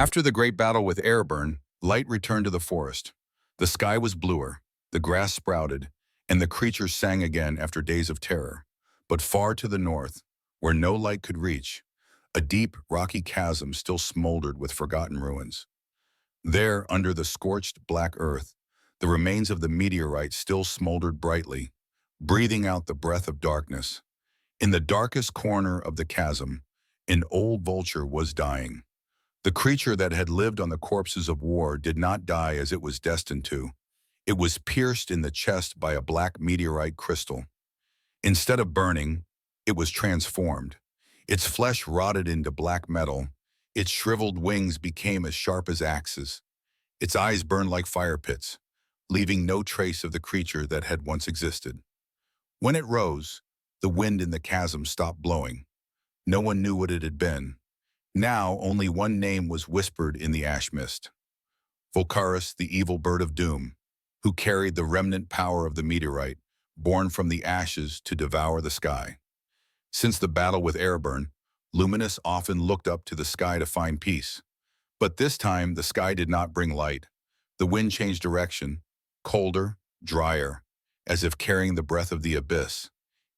After the great battle with Ereburn, light returned to the forest. The sky was bluer, the grass sprouted, and the creatures sang again after days of terror. But far to the north, where no light could reach, a deep, rocky chasm still smoldered with forgotten ruins. There, under the scorched black earth, the remains of the meteorite still smoldered brightly, breathing out the breath of darkness. In the darkest corner of the chasm, an old vulture was dying. The creature that had lived on the corpses of war did not die as it was destined to. It was pierced in the chest by a black meteorite crystal. Instead of burning, it was transformed. Its flesh rotted into black metal. Its shriveled wings became as sharp as axes. Its eyes burned like fire pits, leaving no trace of the creature that had once existed. When it rose, the wind in the chasm stopped blowing. No one knew what it had been. Now only one name was whispered in the ash mist. Volkaris, the evil bird of doom, who carried the remnant power of the meteorite, born from the ashes to devour the sky. Since the battle with Ereburn, Lumenus often looked up to the sky to find peace. But this time, the sky did not bring light. The wind changed direction, colder, drier, as if carrying the breath of the abyss.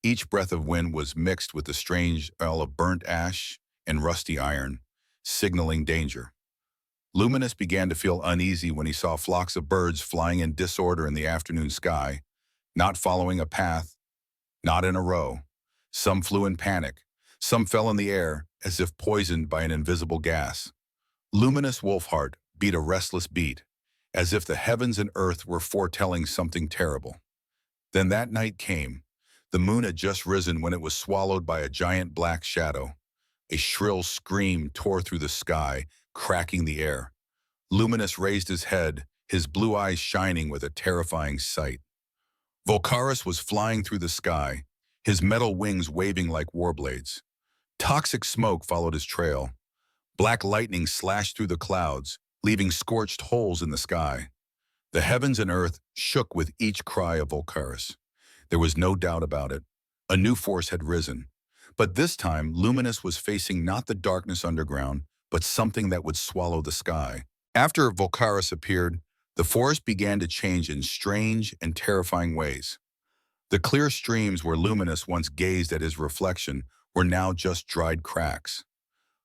Each breath of wind was mixed with the strange smell of burnt ash and rusty iron, signaling danger. Lumenus began to feel uneasy when he saw flocks of birds flying in disorder in the afternoon sky, not following a path, not in a row. Some flew in panic. Some fell in the air as if poisoned by an invisible gas. Lumenus' wolfheart beat a restless beat, as if the heavens and earth were foretelling something terrible. Then that night came. The moon had just risen when it was swallowed by a giant black shadow. A shrill scream tore through the sky, cracking the air. Lumenus raised his head, his blue eyes shining with a terrifying sight. Volkaris was flying through the sky, his metal wings waving like war blades. Toxic smoke followed his trail. Black lightning slashed through the clouds, leaving scorched holes in the sky. The heavens and earth shook with each cry of Volkaris. There was no doubt about it. A new force had risen. But this time, Lumenus was facing not the darkness underground, but something that would swallow the sky. After Volkaris appeared, the forest began to change in strange and terrifying ways. The clear streams where Lumenus once gazed at his reflection were now just dried cracks.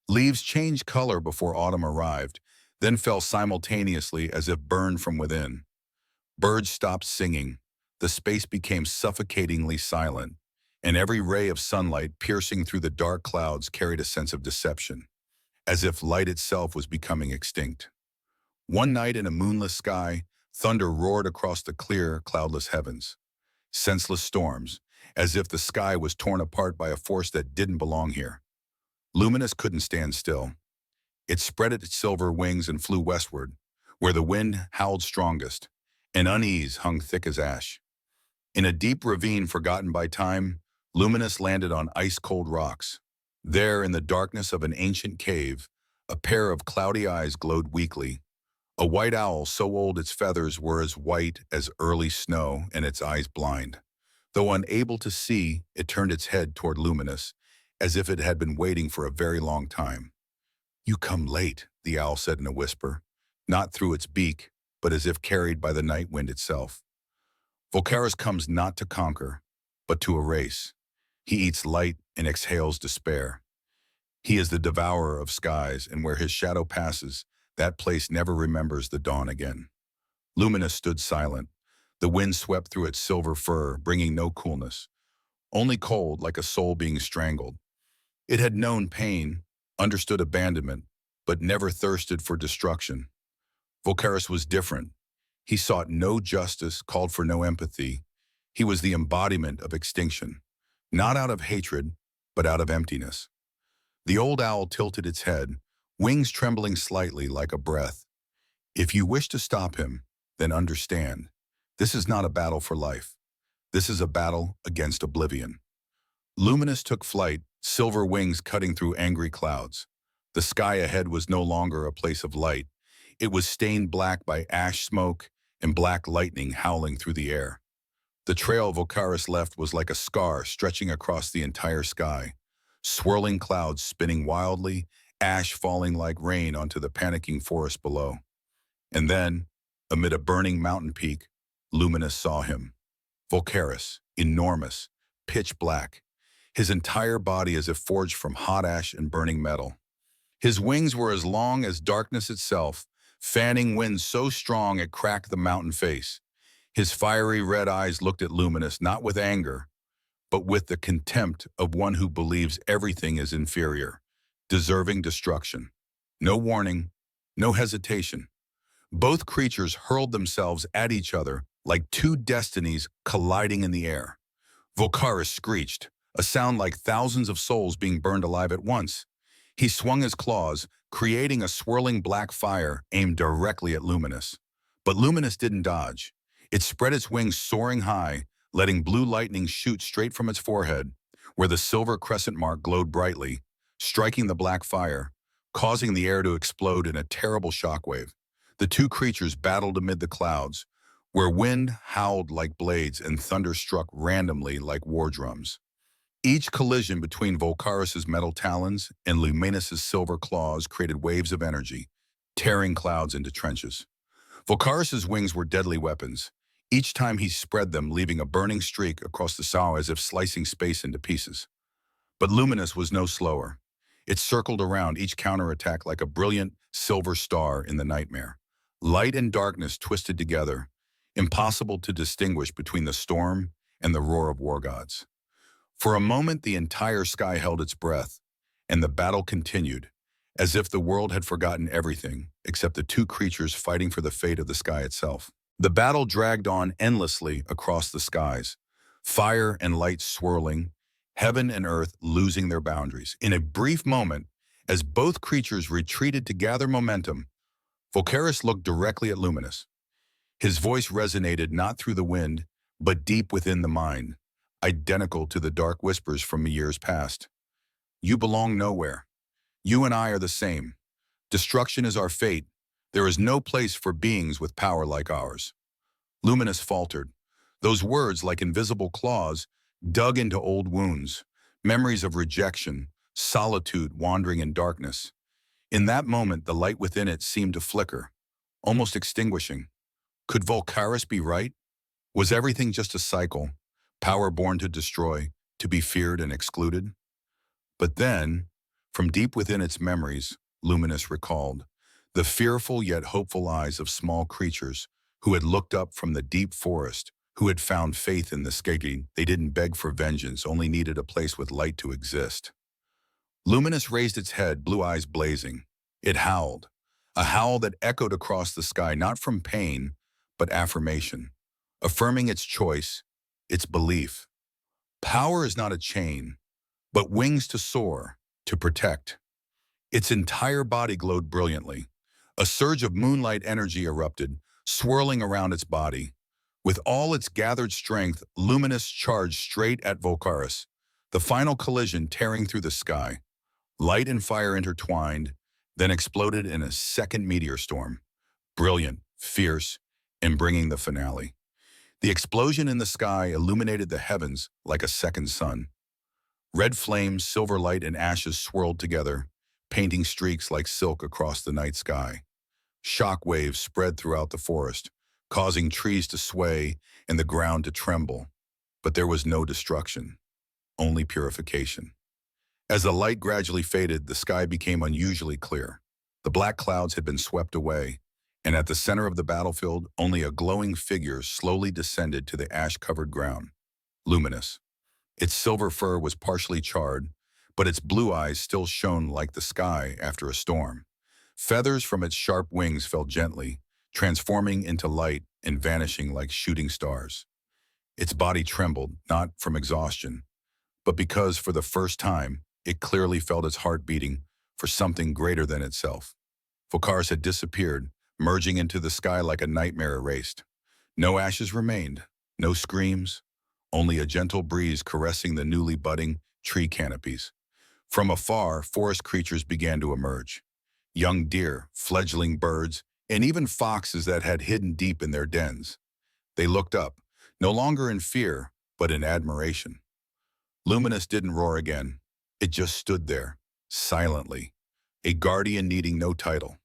Leaves changed color before autumn arrived, then fell simultaneously as if burned from within. Birds stopped singing. The space became suffocatingly silent, and every ray of sunlight piercing through the dark clouds carried a sense of deception, as if light itself was becoming extinct. One night in a moonless sky, thunder roared across the clear, cloudless heavens. Senseless storms, as if the sky was torn apart by a force that didn't belong here. Lumenus couldn't stand still. It spread its silver wings and flew westward, where the wind howled strongest, and unease hung thick as ash. In a deep ravine forgotten by time, Lumenus landed on ice-cold rocks. There, in the darkness of an ancient cave, a pair of cloudy eyes glowed weakly. A white owl so old its feathers were as white as early snow and its eyes blind. Though unable to see, it turned its head toward Lumenus, as if it had been waiting for a very long time. "You come late," the owl said in a whisper, not through its beak, but as if carried by the night wind itself. Volkaris comes not to conquer, but to erase. He eats light and exhales despair. He is the devourer of skies, and where his shadow passes, that place never remembers the dawn again. Lumenus stood silent. The wind swept through its silver fur, bringing no coolness, only cold like a soul being strangled. It had known pain, understood abandonment, but never thirsted for destruction. Volkaris was different. He sought no justice, called for no empathy. He was the embodiment of extinction, not out of hatred, but out of emptiness. The old owl tilted its head, wings trembling slightly like a breath. "If you wish to stop him, then understand. This is not a battle for life. This is a battle against oblivion." Lumenus took flight, silver wings cutting through angry clouds. The sky ahead was no longer a place of light. It was stained black by ash smoke and black lightning howling through the air. The trail Volkaris left was like a scar stretching across the entire sky, swirling clouds spinning wildly, ash falling like rain onto the panicking forest below. And then, amid a burning mountain peak, Lumenus saw him. Volkaris, enormous, pitch black, his entire body as if forged from hot ash and burning metal. His wings were as long as darkness itself, fanning winds so strong it cracked the mountain face. His fiery red eyes looked at Lumenus not with anger, but with the contempt of one who believes everything is inferior, deserving destruction. No warning, no hesitation. Both creatures hurled themselves at each other like two destinies colliding in the air. Volkaris screeched, a sound like thousands of souls being burned alive at once. He swung his claws, creating a swirling black fire aimed directly at Lumenus. But Lumenus didn't dodge. It spread its wings soaring high, letting blue lightning shoot straight from its forehead, where the silver crescent mark glowed brightly, striking the black fire, causing the air to explode in a terrible shockwave. The two creatures battled amid the clouds, where wind howled like blades and thunder struck randomly like war drums. Each collision between Volkaris' metal talons and Lumenus' silver claws created waves of energy, tearing clouds into trenches. Volkaris' wings were deadly weapons, each time he spread them leaving a burning streak across the sky as if slicing space into pieces. But Lumenus was no slower. It circled around each counterattack like a brilliant silver star in the nightmare. Light and darkness twisted together, impossible to distinguish between the storm and the roar of war gods. For a moment, the entire sky held its breath, and the battle continued, as if the world had forgotten everything except the two creatures fighting for the fate of the sky itself. The battle dragged on endlessly across the skies, fire and light swirling, heaven and earth losing their boundaries. In a brief moment, as both creatures retreated to gather momentum, Volkaris looked directly at Lumenus. His voice resonated not through the wind, but deep within the mind, identical to the dark whispers from years past. You belong nowhere. You and I are the same. Destruction is our fate. There is no place for beings with power like ours. Lumenus faltered. Those words, like invisible claws, dug into old wounds, memories of rejection, solitude wandering in darkness. In that moment, the light within it seemed to flicker, almost extinguishing. Could Volkaris be right? Was everything just a cycle, power born to destroy, to be feared and excluded? But then, from deep within its memories, Lumenus recalled the fearful yet hopeful eyes of small creatures who had looked up from the deep forest, who had found faith in the sky. They didn't beg for vengeance, only needed a place with light to exist. Lumenus raised its head, blue eyes blazing. It howled, a howl that echoed across the sky, not from pain, but affirmation, affirming its choice, its belief. Power is not a chain, but wings to soar, to protect. Its entire body glowed brilliantly. A surge of moonlight energy erupted, swirling around its body. With all its gathered strength, Lumenus charged straight at Volkaris, the final collision tearing through the sky. Light and fire intertwined, then exploded in a second meteor storm. Brilliant, fierce, and bringing the finale. The explosion in the sky illuminated the heavens like a second sun. Red flames, silver light, and ashes swirled together, painting streaks like silk across the night sky. Shock waves spread throughout the forest, causing trees to sway and the ground to tremble. But there was no destruction, only purification. As the light gradually faded, the sky became unusually clear. The black clouds had been swept away, and at the center of the battlefield, only a glowing figure slowly descended to the ash-covered ground. Lumenus. Its silver fur was partially charred, but its blue eyes still shone like the sky after a storm. Feathers from its sharp wings fell gently, transforming into light and vanishing like shooting stars. Its body trembled, not from exhaustion, but because for the first time, it clearly felt its heart beating for something greater than itself. Volkaris had disappeared, merging into the sky like a nightmare erased. No ashes remained, no screams, only a gentle breeze caressing the newly budding tree canopies. From afar, forest creatures began to emerge. Young deer, fledgling birds, and even foxes that had hidden deep in their dens. They looked up, no longer in fear, but in admiration. Lumenus didn't roar again. It just stood there, silently, a guardian needing no title.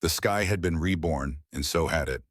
The sky had been reborn, and so had it.